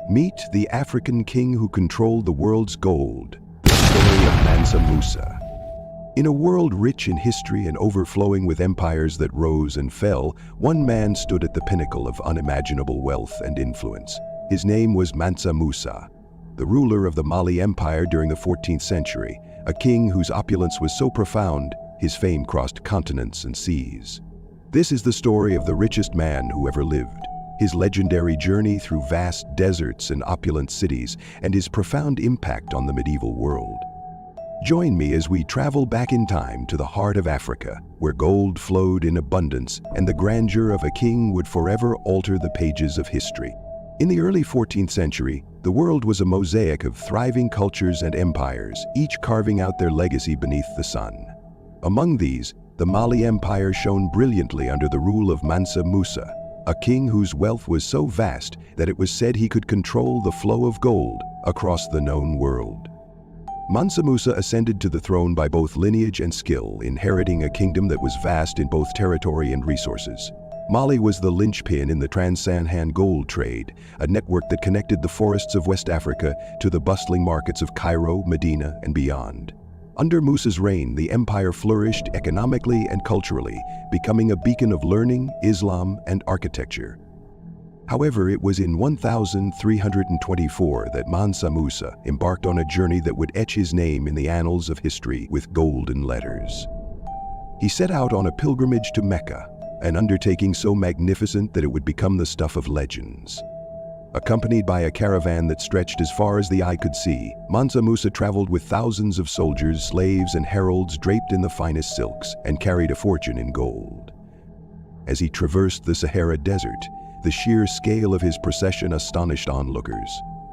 Meet the African king who controlled the world's gold, the story of Mansa Musa. In a world rich in history and overflowing with empires that rose and fell, one man stood at the pinnacle of unimaginable wealth and influence. His name was Mansa Musa, the ruler of the Mali Empire during the 14th century, a king whose opulence was so profound, his fame crossed continents and seas. This is the story of the richest man who ever lived, his legendary journey through vast deserts and opulent cities, and his profound impact on the medieval world. Join me as we travel back in time to the heart of Africa, where gold flowed in abundance and the grandeur of a king would forever alter the pages of history. In the early 14th century, the world was a mosaic of thriving cultures and empires, each carving out their legacy beneath the sun. Among these, the Mali Empire shone brilliantly under the rule of Mansa Musa, a king whose wealth was so vast that it was said he could control the flow of gold across the known world. Mansa Musa ascended to the throne by both lineage and skill, inheriting a kingdom that was vast in both territory and resources. Mali was the linchpin in the Trans-Saharan gold trade, a network that connected the forests of West Africa to the bustling markets of Cairo, Medina, and beyond. Under Musa's reign, the empire flourished economically and culturally, becoming a beacon of learning, Islam, and architecture. However, it was in 1324 that Mansa Musa embarked on a journey that would etch his name in the annals of history with golden letters. He set out on a pilgrimage to Mecca, an undertaking so magnificent that it would become the stuff of legends. Accompanied by a caravan that stretched as far as the eye could see, Mansa Musa traveled with thousands of soldiers, slaves, and heralds draped in the finest silks and carried a fortune in gold. As he traversed the Sahara Desert, the sheer scale of his procession astonished onlookers.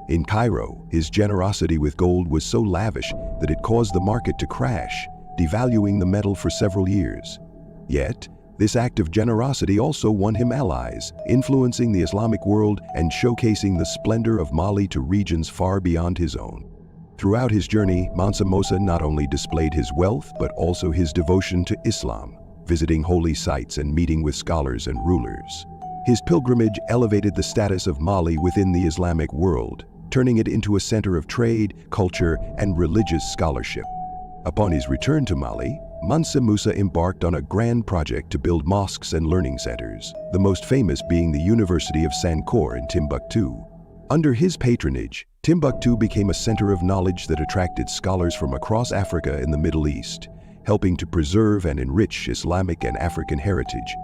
In Cairo, his generosity with gold was so lavish that it caused the market to crash, devaluing the metal for several years. Yet, this act of generosity also won him allies, influencing the Islamic world and showcasing the splendor of Mali to regions far beyond his own. Throughout his journey, Mansa Musa not only displayed his wealth but also his devotion to Islam, visiting holy sites and meeting with scholars and rulers. His pilgrimage elevated the status of Mali within the Islamic world, turning it into a center of trade, culture, and religious scholarship. Upon his return to Mali, Mansa Musa embarked on a grand project to build mosques and learning centers, the most famous being the University of Sankore in Timbuktu. Under his patronage, Timbuktu became a center of knowledge that attracted scholars from across Africa and the Middle East, helping to preserve and enrich Islamic and African heritage.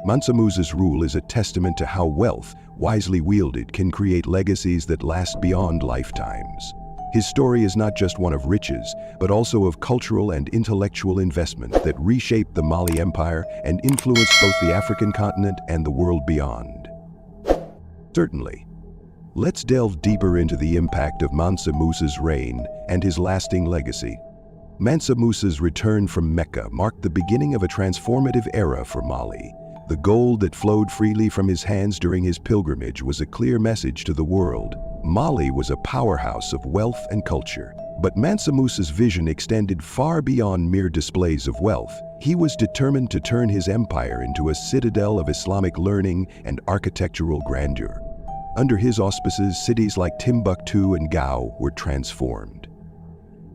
Mansa Musa's rule is a testament to how wealth, wisely wielded, can create legacies that last beyond lifetimes. His story is not just one of riches, but also of cultural and intellectual investment that reshaped the Mali Empire and influenced both the African continent and the world beyond. Certainly. Let's delve deeper into the impact of Mansa Musa's reign and his lasting legacy. Mansa Musa's return from Mecca marked the beginning of a transformative era for Mali. The gold that flowed freely from his hands during his pilgrimage was a clear message to the world. Mali was a powerhouse of wealth and culture. But Mansa Musa's vision extended far beyond mere displays of wealth. He was determined to turn his empire into a citadel of Islamic learning and architectural grandeur. Under his auspices, cities like Timbuktu and Gao were transformed.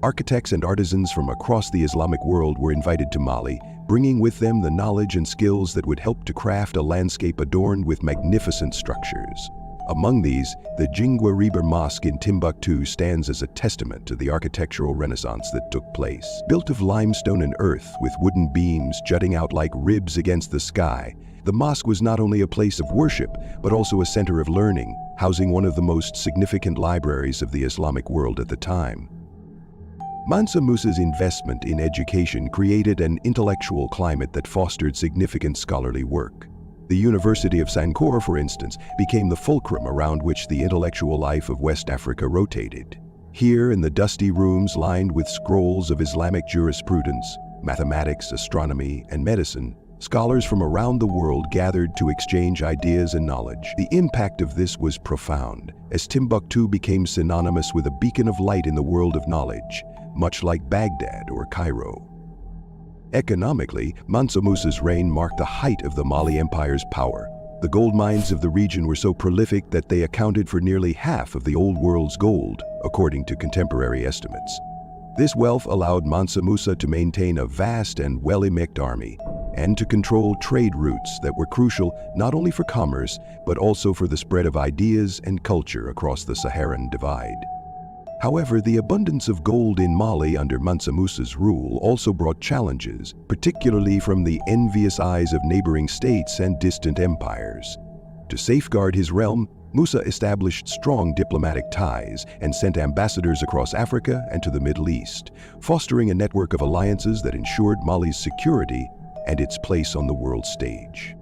Architects and artisans from across the Islamic world were invited to Mali, bringing with them the knowledge and skills that would help to craft a landscape adorned with magnificent structures. Among these, the Jingwa Riber Mosque in Timbuktu stands as a testament to the architectural renaissance that took place. Built of limestone and earth with wooden beams jutting out like ribs against the sky, the mosque was not only a place of worship, but also a center of learning, housing one of the most significant libraries of the Islamic world at the time. Mansa Musa's investment in education created an intellectual climate that fostered significant scholarly work. The University of Sankore, for instance, became the fulcrum around which the intellectual life of West Africa rotated. Here, in the dusty rooms lined with scrolls of Islamic jurisprudence, mathematics, astronomy, and medicine, scholars from around the world gathered to exchange ideas and knowledge. The impact of this was profound, as Timbuktu became synonymous with a beacon of light in the world of knowledge, much like Baghdad or Cairo. Economically, Mansa Musa's reign marked the height of the Mali Empire's power. The gold mines of the region were so prolific that they accounted for nearly half of the old world's gold, according to contemporary estimates. This wealth allowed Mansa Musa to maintain a vast and well-equipped army, and to control trade routes that were crucial not only for commerce, but also for the spread of ideas and culture across the Saharan divide. However, the abundance of gold in Mali under Mansa Musa's rule also brought challenges, particularly from the envious eyes of neighboring states and distant empires. To safeguard his realm, Musa established strong diplomatic ties and sent ambassadors across Africa and to the Middle East, fostering a network of alliances that ensured Mali's security and its place on the world stage.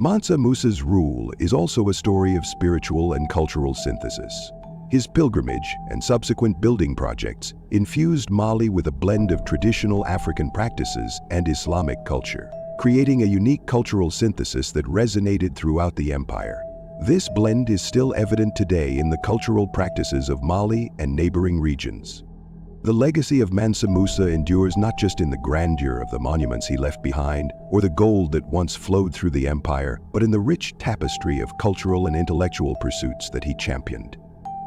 Mansa Musa's rule is also a story of spiritual and cultural synthesis. His pilgrimage and subsequent building projects infused Mali with a blend of traditional African practices and Islamic culture, creating a unique cultural synthesis that resonated throughout the empire. This blend is still evident today in the cultural practices of Mali and neighboring regions. The legacy of Mansa Musa endures not just in the grandeur of the monuments he left behind or the gold that once flowed through the empire, but in the rich tapestry of cultural and intellectual pursuits that he championed.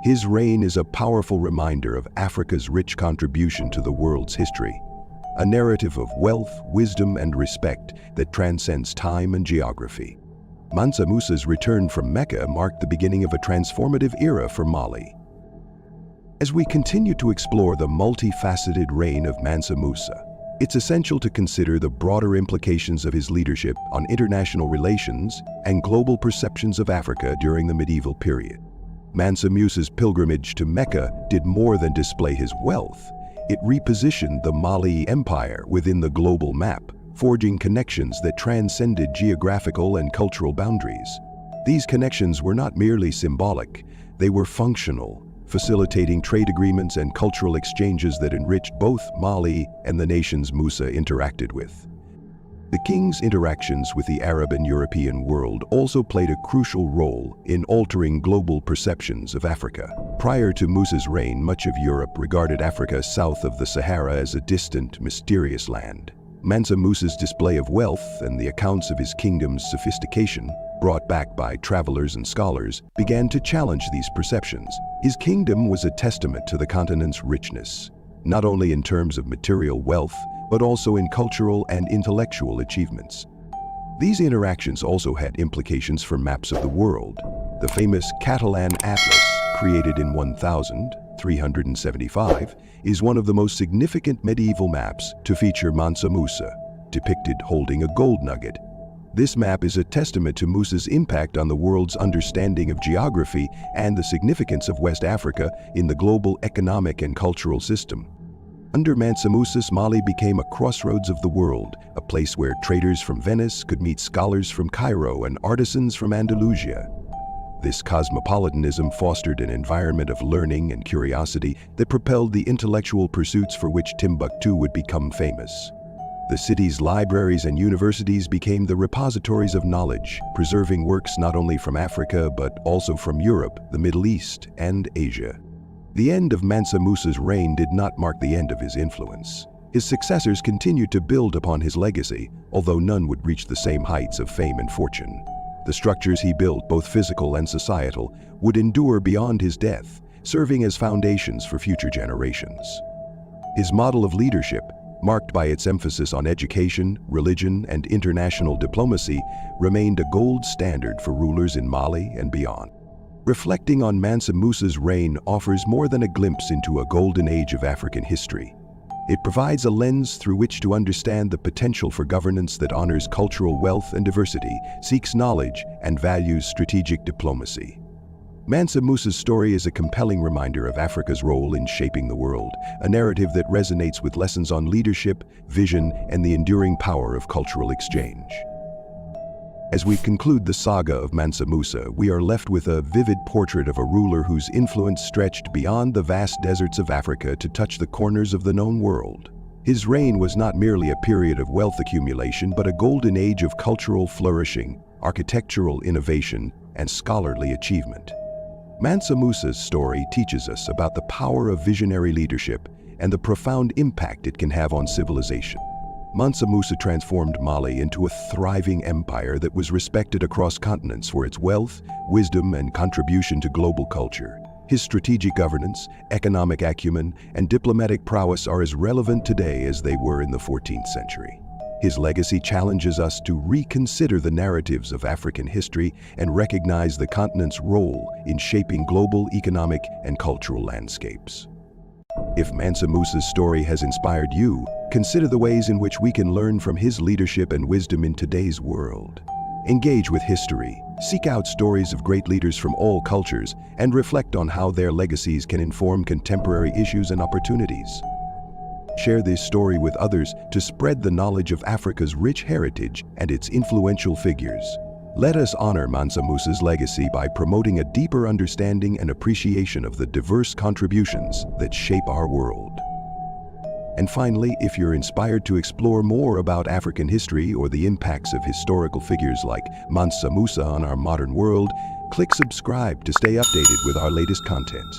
His reign is a powerful reminder of Africa's rich contribution to the world's history, a narrative of wealth, wisdom, and respect that transcends time and geography. Mansa Musa's return from Mecca marked the beginning of a transformative era for Mali. As we continue to explore the multifaceted reign of Mansa Musa, it's essential to consider the broader implications of his leadership on international relations and global perceptions of Africa during the medieval period. Mansa Musa's pilgrimage to Mecca did more than display his wealth. It repositioned the Mali Empire within the global map, forging connections that transcended geographical and cultural boundaries. These connections were not merely symbolic, they were functional, facilitating trade agreements and cultural exchanges that enriched both Mali and the nations Musa interacted with. The king's interactions with the Arab and European world also played a crucial role in altering global perceptions of Africa. Prior to Musa's reign, much of Europe regarded Africa south of the Sahara as a distant, mysterious land. Mansa Musa's display of wealth and the accounts of his kingdom's sophistication, brought back by travelers and scholars, began to challenge these perceptions. His kingdom was a testament to the continent's richness, not only in terms of material wealth, but also in cultural and intellectual achievements. These interactions also had implications for maps of the world. The famous Catalan Atlas, created in 1375, is one of the most significant medieval maps to feature Mansa Musa, depicted holding a gold nugget. This map is a testament to Musa's impact on the world's understanding of geography and the significance of West Africa in the global economic and cultural system. Under Mansa Musa, Mali became a crossroads of the world, a place where traders from Venice could meet scholars from Cairo and artisans from Andalusia. This cosmopolitanism fostered an environment of learning and curiosity that propelled the intellectual pursuits for which Timbuktu would become famous. The city's libraries and universities became the repositories of knowledge, preserving works not only from Africa but also from Europe, the Middle East, and Asia. The end of Mansa Musa's reign did not mark the end of his influence. His successors continued to build upon his legacy, although none would reach the same heights of fame and fortune. The structures he built, both physical and societal, would endure beyond his death, serving as foundations for future generations. His model of leadership, marked by its emphasis on education, religion, and international diplomacy, remained a gold standard for rulers in Mali and beyond. Reflecting on Mansa Musa's reign offers more than a glimpse into a golden age of African history. It provides a lens through which to understand the potential for governance that honors cultural wealth and diversity, seeks knowledge, and values strategic diplomacy. Mansa Musa's story is a compelling reminder of Africa's role in shaping the world, a narrative that resonates with lessons on leadership, vision, and the enduring power of cultural exchange. As we conclude the saga of Mansa Musa, we are left with a vivid portrait of a ruler whose influence stretched beyond the vast deserts of Africa to touch the corners of the known world. His reign was not merely a period of wealth accumulation, but a golden age of cultural flourishing, architectural innovation, and scholarly achievement. Mansa Musa's story teaches us about the power of visionary leadership and the profound impact it can have on civilization. Mansa Musa transformed Mali into a thriving empire that was respected across continents for its wealth, wisdom, and contribution to global culture. His strategic governance, economic acumen, and diplomatic prowess are as relevant today as they were in the 14th century. His legacy challenges us to reconsider the narratives of African history and recognize the continent's role in shaping global economic and cultural landscapes. If Mansa Musa's story has inspired you, consider the ways in which we can learn from his leadership and wisdom in today's world. Engage with history, seek out stories of great leaders from all cultures, and reflect on how their legacies can inform contemporary issues and opportunities. Share this story with others to spread the knowledge of Africa's rich heritage and its influential figures. Let us honor Mansa Musa's legacy by promoting a deeper understanding and appreciation of the diverse contributions that shape our world. And finally, if you're inspired to explore more about African history or the impacts of historical figures like Mansa Musa on our modern world, click subscribe to stay updated with our latest content.